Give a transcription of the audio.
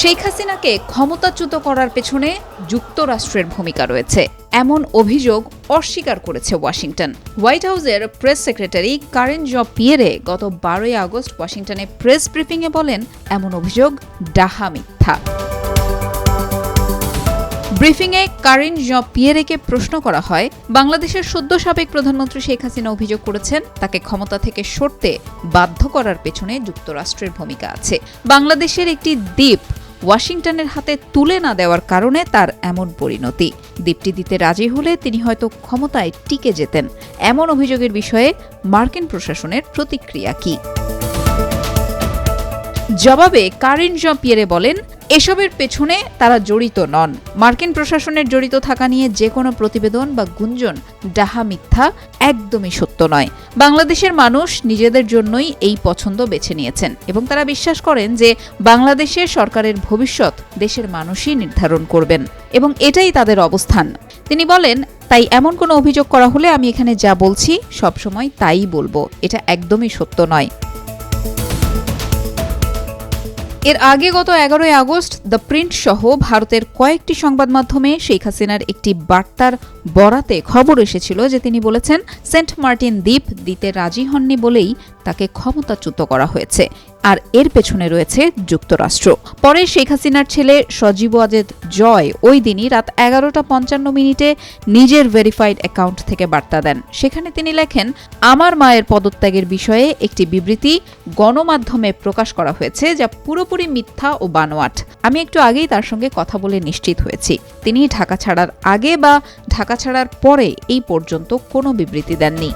শেখ হাসিনাকে ক্ষমতাচ্যুত করার পেছনে যুক্তরাষ্ট্রের ভূমিকা রয়েছে এমন অভিযোগ অস্বীকার করেছে ওয়াশিংটন। হোয়াইট হাউসের প্রেস সেক্রেটারি কারেন জন পিয়েরে গত 12 আগস্ট ওয়াশিংটনে প্রেস ব্রিফিংয়ে বলেন, এমন অভিযোগ ডাহা মিথ্যা। ব্রিফিংয়ে কারেন জন পিয়েরেকে প্রশ্ন করা হয়, বাংলাদেশের সদ্য সাবেক প্রধানমন্ত্রী শেখ হাসিনা অভিযোগ করেছেন তাকে ক্ষমতা থেকে সরতে বাধ্য করার পেছনে যুক্তরাষ্ট্রের ভূমিকা আছে। বাংলাদেশের একটি দ্বীপ ওয়াশিংটনের হাতে তুলে না দেওয়ার কারণে তার এমন পরিণতি। দ্বীপটি দিতে রাজি হলে তিনি হয়তো ক্ষমতায় টিকে যেতেন। এমন অভিযোগের বিষয়ে মার্কিন প্রশাসনের প্রতিক্রিয়া কি? জবাবে কারেন জন পিয়েরে বলেন, এসবের পেছনে তারা জড়িত নন। মার্কিন প্রশাসনের জড়িত থাকা নিয়ে যে কোনো প্রতিবেদন বা গুঞ্জন ডাহা মিথ্যা, একদমই সত্য নয়। বাংলাদেশের মানুষ নিজেদের জন্যই এই পছন্দ বেছে নিয়েছেন এবং তারা বিশ্বাস করেন যে বাংলাদেশের সরকারের ভবিষ্যৎ দেশের মানুষই নির্ধারণ করবেন এবং এটাই তাদের অবস্থান। তিনি বলেন, তাই এমন কোনো অভিযোগ করা হলে আমি এখানে যা বলছি সবসময় তাই বলবো, এটা একদমই সত্য নয়। এর আগে গত 11 আগস্ট দ্য প্রিন্ট সহ ভারতের কয়েকটি সংবাদ মাধ্যমে শেখ হাসিনার একটি বার্তার বরাতে খবর এসেছিল যে তিনি বলেছেন সেন্ট মার্টিন দ্বীপ দিতে রাজি হননি বলেই তাকে ক্ষমতাচ্যুত করা হয়েছে, আর এর পেছনে রয়েছে যুক্তরাষ্ট্র। পরে শেখ হাসিনার ছেলে সজীব ওয়াজেদ জয় ওই দিনই রাত 11:55 নিজের ভেরিফাইড অ্যাকাউন্ট থেকে বার্তা দেন। সেখানে তিনি লেখেন, আমার মায়ের পদত্যাগের বিষয়ে একটি বিবৃতি গণমাধ্যমে প্রকাশ করা হয়েছে যা পুরোপুরি মিথ্যা ও বানোয়াট। আমি একটু আগেই তার সঙ্গে কথা বলে নিশ্চিত হয়েছি। তিনি ঢাকা ছাড়ার আগে বা ঢাকা ছাড়ার পরে এই পর্যন্ত কোনো বিবৃতি দেননি।